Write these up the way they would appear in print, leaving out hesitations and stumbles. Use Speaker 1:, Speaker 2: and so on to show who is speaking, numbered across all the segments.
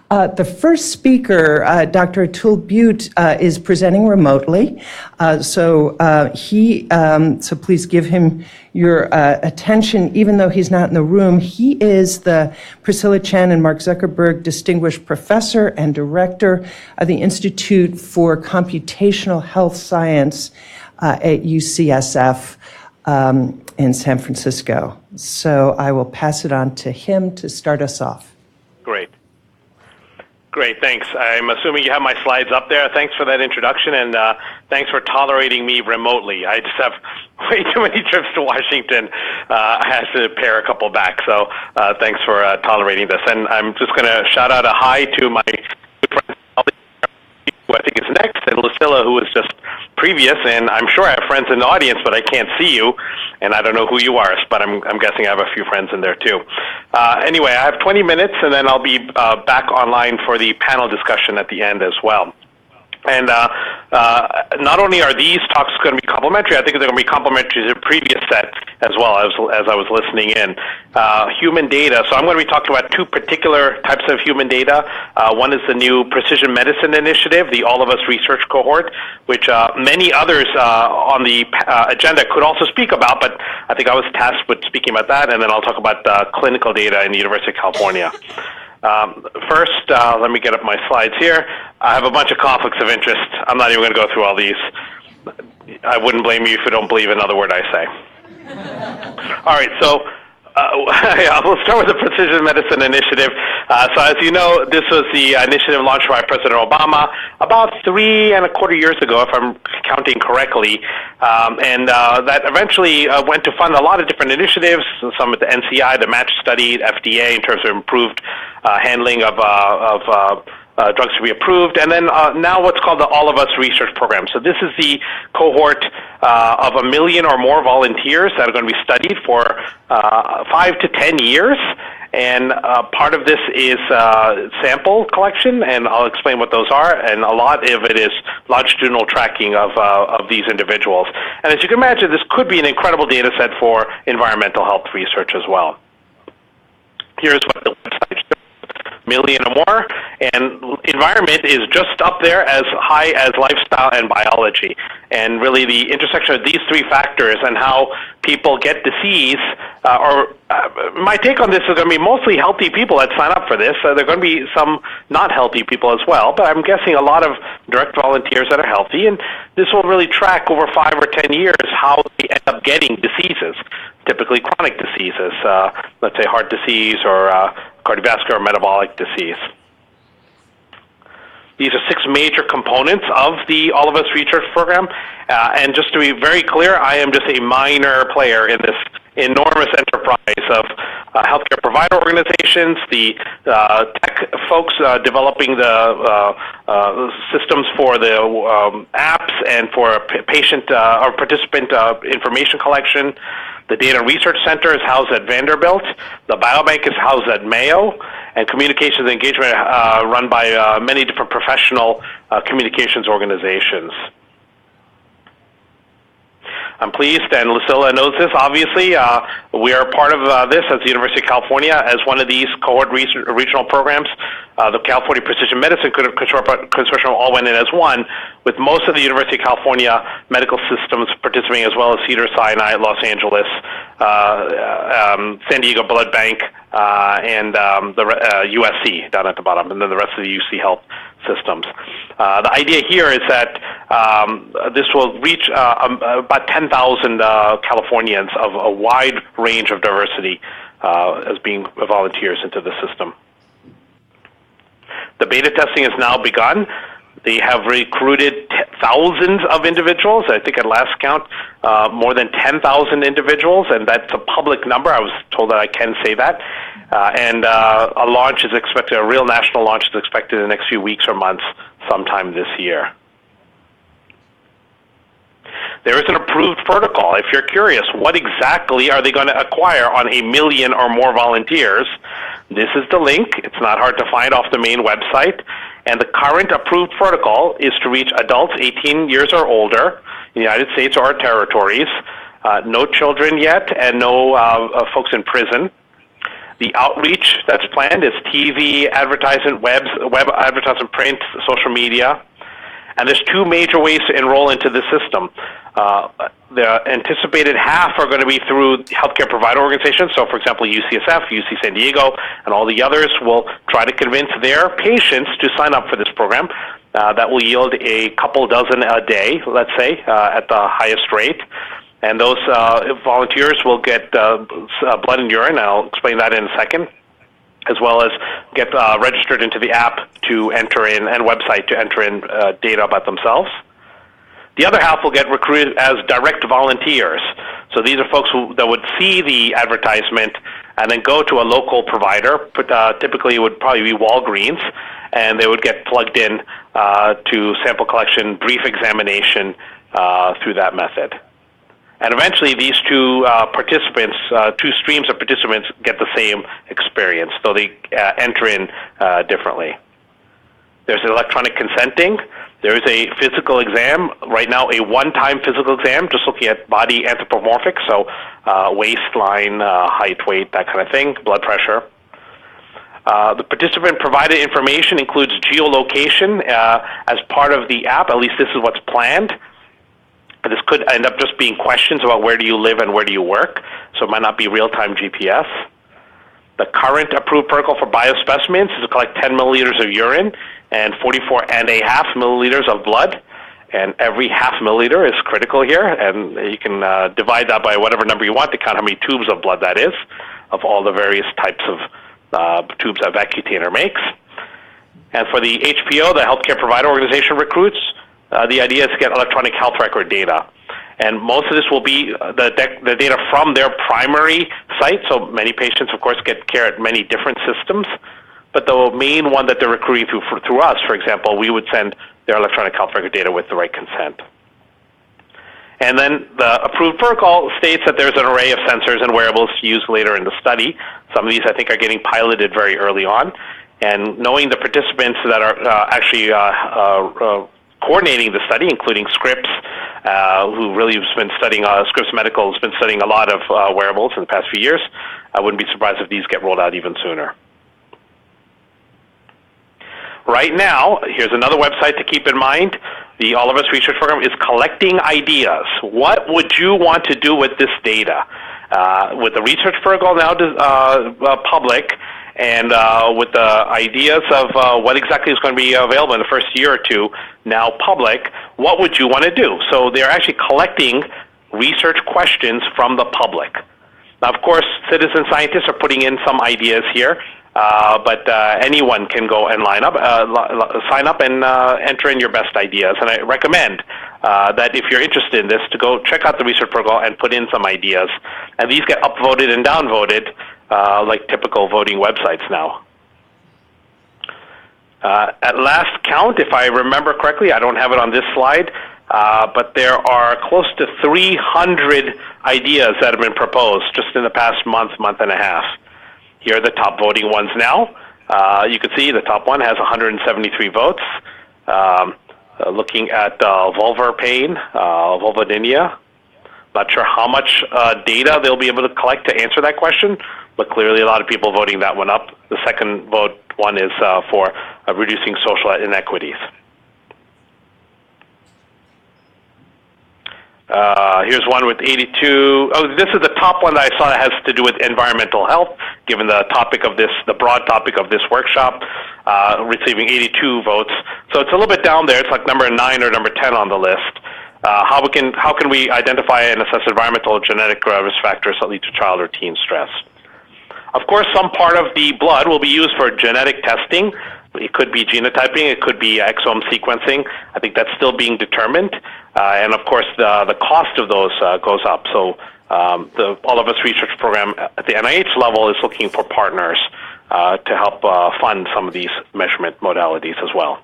Speaker 1: The first speaker, Dr. Atul Butte, is presenting remotely, so please give him your attention, even though he's not in the room. He is the Priscilla Chan and Mark Zuckerberg Distinguished Professor and Director of the Institute for Computational Health Science at UCSF in San Francisco. So I will pass it on to him to start us off.
Speaker 2: Great, thanks. I'm assuming you have my slides up there. Thanks for that introduction, and thanks for tolerating me remotely. I just have way too many trips to Washington. I have to pare a couple back, so thanks for tolerating this. And I'm just going to shout out a hi to my friend, who I think is next, and Lucilla, who was just previous, and I'm sure I have friends in the audience, but I can't see you, and I don't know who you are, but I'm guessing I have a few friends in there too. Anyway, I have 20 minutes, and then I'll be back online for the panel discussion at the end as well. And not only are these talks going to be complementary, I think they're going to be complementary to the previous set as well, as I was listening in. Human data. So I'm going to be talking about two particular types of human data. One is the new Precision Medicine Initiative, the All of Us research cohort, which many others on the agenda could also speak about, but I think I was tasked with speaking about that, and then I'll talk about clinical data in the University of California. First, let me get up my slides here. I have a bunch of conflicts of interest. I'm not even going to go through all these. I wouldn't blame you if you don't believe another word I say. All right, so we'll start with the Precision Medicine Initiative. So as you know, this was the initiative launched by President Obama about 3.25 years ago, if I'm counting correctly, and that eventually went to fund a lot of different initiatives, some at the NCI, the MATCH study, FDA, in terms of improved handling of drugs to be approved, and then now what's called the All of Us Research Program. So this is the cohort of 1 million or more volunteers that are going to be studied for 5 to 10 years, and part of this is sample collection, and I'll explain what those are, and a lot of it is longitudinal tracking of these individuals. And as you can imagine, this could be an incredible data set for environmental health research as well. Here's what the website shows. Million or more, and environment is just up there as high as lifestyle and biology. And really the intersection of these three factors and how people get disease, my take on this is going to be mostly healthy people that sign up for this. There are going to be some not healthy people as well, but I'm guessing a lot of direct volunteers that are healthy, and this will really track over 5 or 10 years how they end up getting diseases, typically chronic diseases, let's say heart disease or cardiovascular or metabolic disease. These are 6 major components of the All of Us Research Program, and just to be very clear, I am just a minor player in this enormous enterprise of healthcare provider organizations, the tech folks developing the systems for the apps and for patient or participant information collection. The Data Research Center is housed at Vanderbilt. The Biobank is housed at Mayo. And communications and engagement run by many different professional communications organizations. I'm pleased, and Lucilla knows this, obviously. We are part of this as the University of California as one of these cohort regional programs. The California Precision Medicine Consortium all went in as one, with most of the University of California medical systems participating, as well as Cedars-Sinai, Los Angeles, San Diego Blood Bank, and the USC down at the bottom, and then the rest of the UC Health systems. The idea here is that this will reach about 10,000 Californians of a wide range of diversity as being volunteers into the system. The beta testing has now begun. They have recruited thousands of individuals. I think at last count, more than 10,000 individuals, and that's a public number. I was told that I can say that. And a launch is expected, a real national launch is expected in the next few weeks or months, sometime this year. There is an approved protocol. If you're curious, what exactly are they going to acquire on 1 million or more volunteers? This is the link. It's not hard to find off the main website. And the current approved protocol is to reach adults 18 years or older in the United States or our territories, no children yet, and no folks in prison. The outreach that's planned is TV, advertisement, web advertisement, print, social media. And there's two major ways to enroll into the system. The anticipated half are going to be through healthcare provider organizations. So, for example, UCSF, UC San Diego, and all the others will try to convince their patients to sign up for this program. That will yield a couple dozen a day, let's say, at the highest rate. And those volunteers will get blood and urine. I'll explain that in a second, as well as get registered into the app to enter in, and website to enter in data about themselves. The other half will get recruited as direct volunteers. So these are folks that would see the advertisement and then go to a local provider. Typically, it would probably be Walgreens, and they would get plugged in to sample collection, brief examination through that method. And eventually, these two two streams of participants get the same experience, though they enter in differently. There's electronic consenting. There is a physical exam. Right now, a one-time physical exam, just looking at body anthropomorphics, so waistline, height, weight, that kind of thing, blood pressure. The participant provided information includes geolocation as part of the app. At least this is what's planned. This could end up just being questions about where do you live and where do you work, so it might not be real-time GPS. The current approved protocol for biospecimens is to collect 10 milliliters of urine and 44.5 milliliters of blood, and every half milliliter is critical here, and you can divide that by whatever number you want to count how many tubes of blood that is, of all the various types of tubes that Vacutainer makes. And for the HPO, the healthcare provider organization recruits, the idea is to get electronic health record data. And most of this will be the data from their primary site. So many patients, of course, get care at many different systems. But the main one that they're recruiting through us, for example, we would send their electronic health record data with the right consent. And then the approved protocol states that there's an array of sensors and wearables to use later in the study. Some of these, I think, are getting piloted very early on. And knowing the participants that are actually coordinating the study, including Scripps, who really has been studying, Scripps Medical has been studying a lot of wearables in the past few years. I wouldn't be surprised if these get rolled out even sooner. Right now, here's another website to keep in mind. The All of Us Research Program is collecting ideas. What would you want to do with this data? With the research protocol now public, and with the ideas of what exactly is going to be available in the first year or two now public, what would you want to do? So they're actually collecting research questions from the public. Now, of course, citizen scientists are putting in some ideas here, but anyone can go and sign up and enter in your best ideas. And I recommend that if you're interested in this, to go check out the research protocol and put in some ideas. And these get upvoted and downvoted like typical voting websites now. At last count, if I remember correctly, I don't have it on this slide, but there are close to 300 ideas that have been proposed just in the past month and a half. Here are the top voting ones now. You can see the top one has 173 votes. Looking at vulvar pain, vulvodynia. Not sure how much data they'll be able to collect to answer that question, but clearly a lot of people voting that one up. The second vote one is for reducing social inequities. Here's one with 82. Oh, this is the top one that I saw that has to do with environmental health, given the topic of this, the broad topic of this workshop, receiving 82 votes. So it's a little bit down there. It's like number 9 or number 10 on the list. How can we identify and assess environmental or genetic risk factors that lead to child or teen stress? Of course, some part of the blood will be used for genetic testing. It could be genotyping, it could be exome sequencing. I think that's still being determined. And of course, the cost of those goes up. So the All of Us Research Program at the NIH level is looking for partners to help fund some of these measurement modalities as well.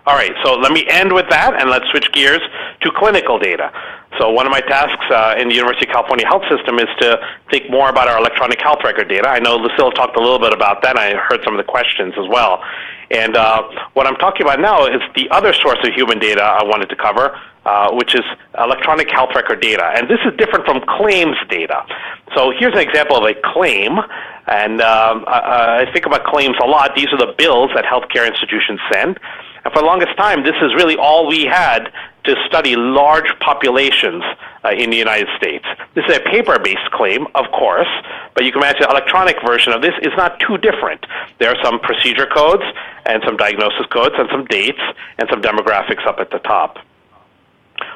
Speaker 2: All right, so let me end with that, and let's switch gears to clinical data. So one of my tasks in the University of California Health System is to think more about our electronic health record data. I know Lucille talked a little bit about that, and I heard some of the questions as well. And what I'm talking about now is the other source of human data I wanted to cover, which is electronic health record data. And this is different from claims data. So here's an example of a claim. And I think about claims a lot. These are the bills that healthcare institutions send. And for the longest time, this is really all we had to study large populations in the United States. This is a paper-based claim, of course, but you can imagine the electronic version of this is not too different. There are some procedure codes and some diagnosis codes and some dates and some demographics up at the top.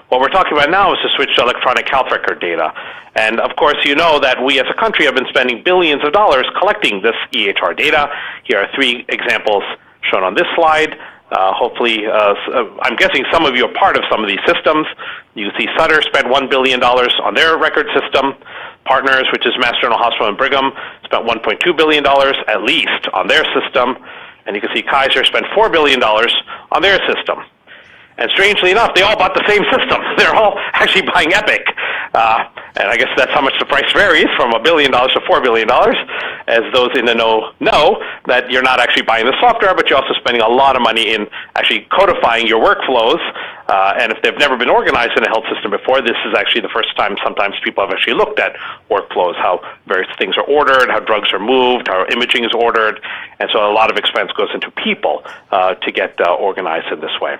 Speaker 2: What we're talking about now is to switch to electronic health record data. And of course, you know that we as a country have been spending billions of dollars collecting this EHR data. Here are 3 examples shown on this slide. Hopefully, I'm guessing some of you are part of some of these systems. You see Sutter spent $1 billion on their record system. Partners, which is Mass General Hospital and Brigham, spent $1.2 billion at least on their system. And you can see Kaiser spent $4 billion on their system. And strangely enough, they all bought the same system. They're all actually buying Epic. And I guess that's how much the price varies, from $1 billion to $4 billion, as those in the know that you're not actually buying the software, but you're also spending a lot of money in actually codifying your workflows. And if they've never been organized in a health system before, this is actually the first time sometimes people have actually looked at workflows, how various things are ordered, how drugs are moved, how imaging is ordered. And so a lot of expense goes into people to get organized in this way.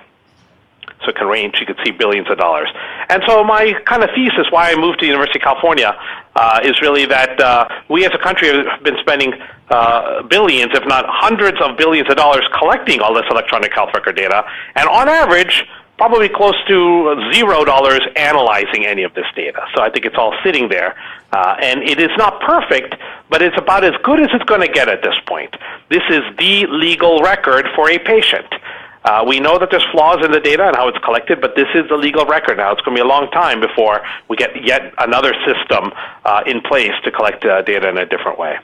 Speaker 2: So it can range, you could see, billions of dollars. And so my kind of thesis why I moved to the University of California is really that we as a country have been spending billions, if not hundreds of billions of dollars collecting all this electronic health record data, and on average, probably close to $0 analyzing any of this data. So I think it's all sitting there. And it is not perfect, but it's about as good as it's going to get at this point. This is the legal record for a patient. We know that there's flaws in the data and how it's collected, but this is the legal record now. It's going to be a long time before we get yet another system in place to collect data in a different way.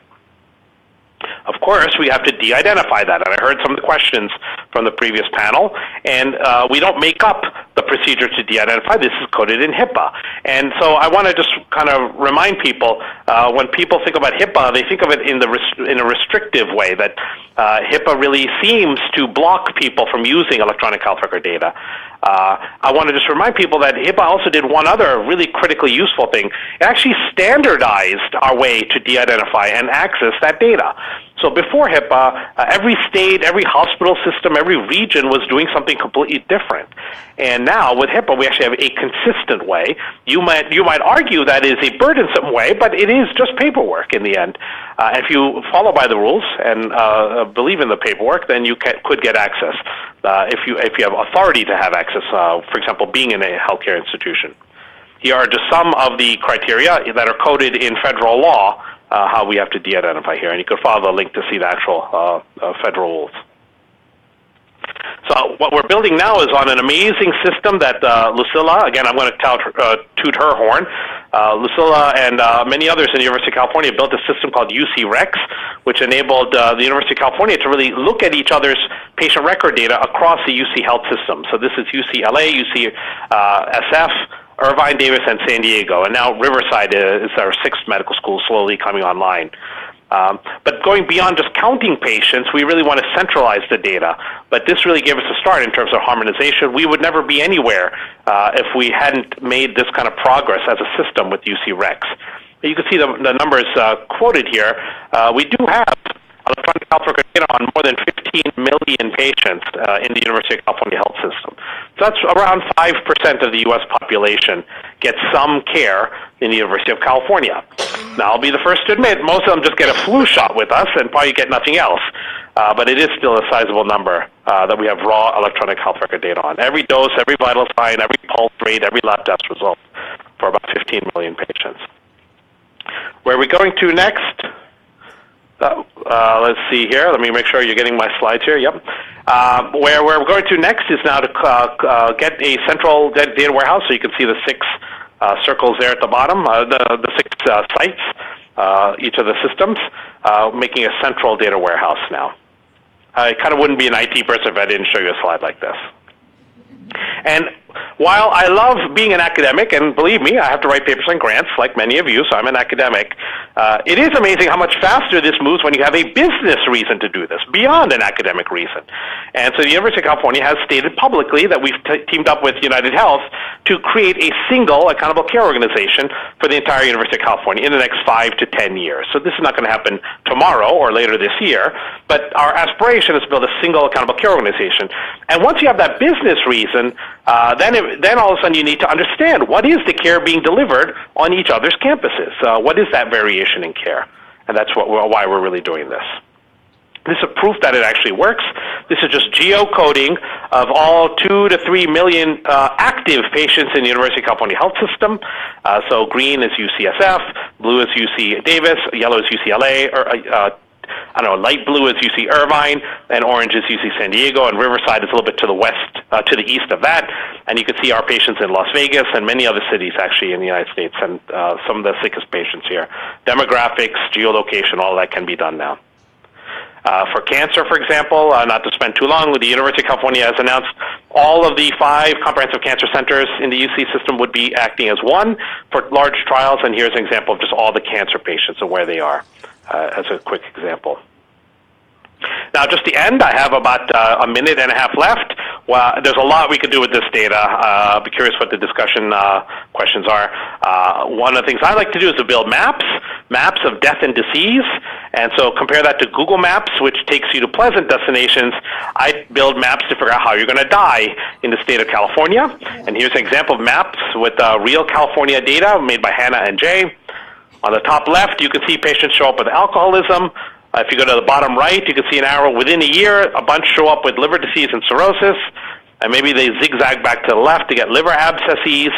Speaker 2: Of course, we have to de-identify that, and I heard some of the questions from the previous panel, and we don't make up the procedure to de-identify. This is coded in HIPAA. And so I want to just kind of remind people, when people think about HIPAA, they think of it in a restrictive way, that HIPAA really seems to block people from using electronic health record data. I want to just remind people that HIPAA also did one other really critically useful thing. It actually standardized our way to de-identify and access that data. So before HIPAA, every state, every hospital system, every region was doing something completely different. And now with HIPAA, we actually have a consistent way. You might argue that is a burdensome way, but it is just paperwork in the end. If you follow by the rules and believe in the paperwork, then you could get access. If you have authority to have access, for example, being in a healthcare institution. Here are just some of the criteria that are coded in federal law, how we have to de-identify here. And you can follow the link to see the actual federal rules. So what we're building now is on an amazing system that Lucilla, again, I'm going to toot her horn. Lucilla and many others in the University of California built a system called UC Rex, which enabled the University of California to really look at each other's patient record data across the UC health system. So this is UCLA, UCSF, Irvine, Davis, and San Diego. And now Riverside is our 6th medical school slowly coming online. But going beyond just counting patients, we really want to centralize the data. But this really gave us a start in terms of harmonization. We would never be anywhere if we hadn't made this kind of progress as a system with UC Rex. You can see the numbers quoted here. We do have electronic health record data on more than 15 million patients in the University of California health system. So that's around 5% of the U.S. population gets some care in the University of California. Now, I'll be the first to admit, most of them just get a flu shot with us and probably get nothing else. But it is still a sizable number that we have raw electronic health record data on. Every dose, every vital sign, every pulse rate, every lab test result for about 15 million patients. Where are we going to next? Let's see here. Let me make sure you're getting my slides here. Yep. Where we're going to next is now to get a central data warehouse. So you can see the 6 circles there at the bottom, the 6 sites, each of the systems, making a central data warehouse now. I kind of wouldn't be an IT person if I didn't show you a slide like this. And while I love being an academic, and believe me, I have to write papers and grants like many of you, so I'm an academic, It is amazing how much faster this moves when you have a business reason to do this, beyond an academic reason. And so the University of California has stated publicly that we've teamed up with United Health to create a single accountable care organization for the entire University of California in the next 5 to 10 years. So this is not going to happen tomorrow or later this year, but our aspiration is to build a single accountable care organization. And once you have that business reason, then all of a sudden you need to understand what is the care being delivered on each other's campuses. What is that variation in care? And that's why we're really doing this. This is proof that it actually works. This is just geocoding of all 2 to 3 million active patients in the University of California health system. So green is UCSF, blue is UC Davis, yellow is UCLA, or light blue is UC Irvine, and orange is UC San Diego, and Riverside is a little bit to the west, to the east of that. And you can see our patients in Las Vegas and many other cities actually in the United States, and some of the sickest patients here. Demographics, geolocation, all that can be done now. For cancer, for example, not to spend too long, the University of California has announced all of the 5 comprehensive cancer centers in the UC system would be acting as one for large trials, and here's an example of just all the cancer patients and where they are as a quick example. Now, just the end, I have about a minute and a half left. Well, there's a lot we could do with this data. I'll be curious what the discussion questions are. One of the things I like to do is to build maps of death and disease. And so compare that to Google Maps, which takes you to pleasant destinations. I build maps to figure out how you're going to die in the state of California. And here's an example of maps with real California data made by Hannah and Jay. On the top left, you can see patients show up with alcoholism. If you go to the bottom right, you can see an arrow within a year. A bunch show up with liver disease and cirrhosis, and maybe they zigzag back to the left to get liver abscesses.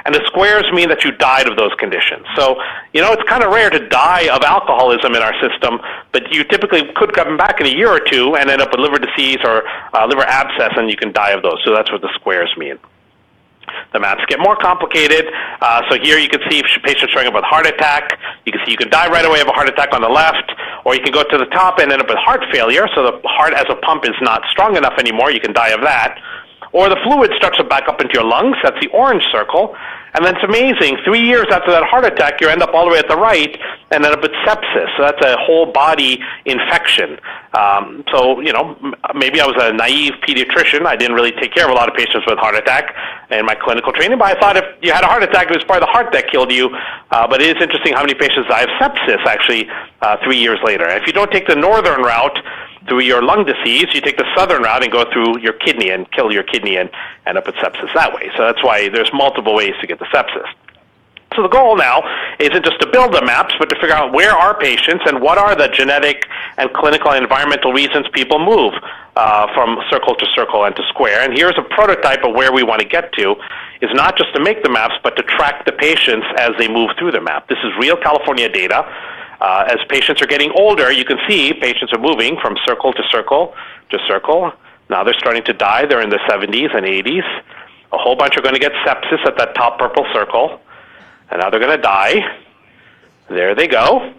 Speaker 2: And the squares mean that you died of those conditions. So, it's kind of rare to die of alcoholism in our system, but you typically could come back in a year or two and end up with liver disease or liver abscess, and you can die of those. So that's what the squares mean. The maps get more complicated. So here you can see patients showing up with heart attack. You can see you can die right away of a heart attack on the left, or you can go to the top and end up with heart failure. So the heart as a pump is not strong enough anymore. You can die of that. Or the fluid starts to back up into your lungs. That's the orange circle. And then it's amazing. 3 years after that heart attack, you end up all the way at the right and end up with sepsis. So that's a whole body infection. Maybe I was a naive pediatrician. I didn't really take care of a lot of patients with heart attack in my clinical training, but I thought if you had a heart attack, it was probably the heart that killed you. But it is interesting how many patients die of sepsis actually 3 years later. If you don't take the northern route through your lung disease, you take the southern route and go through your kidney and kill your kidney and end up with sepsis that way. So that's why there's multiple ways to get the sepsis. So the goal now isn't just to build the maps, but to figure out where are patients and what are the genetic and clinical and environmental reasons people move from circle to circle and to square. And here's a prototype of where we want to get to, is not just to make the maps, but to track the patients as they move through the map. This is real California data. As patients are getting older, you can see patients are moving from circle to circle to circle. Now they're starting to die. They're in the 70s and 80s. A whole bunch are going to get sepsis at that top purple circle. And now they're going to die. There they go.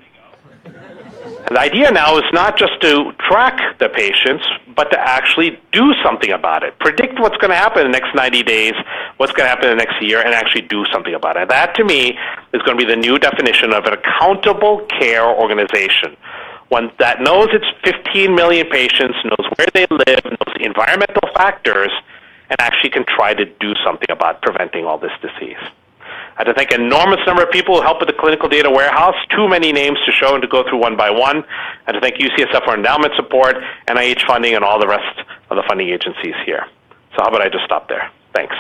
Speaker 2: And the idea now is not just to track the patients, but to actually do something about it. Predict what's going to happen in the next 90 days, what's going to happen in the next year, and actually do something about it. That, to me, is going to be the new definition of an accountable care organization. One that knows its 15 million patients, knows where they live, knows the environmental factors, and actually can try to do something about preventing all this disease. I have to thank an enormous number of people who helped with the clinical data warehouse, too many names to show and to go through one by one. And to thank UCSF for endowment support, NIH funding, and all the rest of the funding agencies here. So how about I just stop there? Thanks.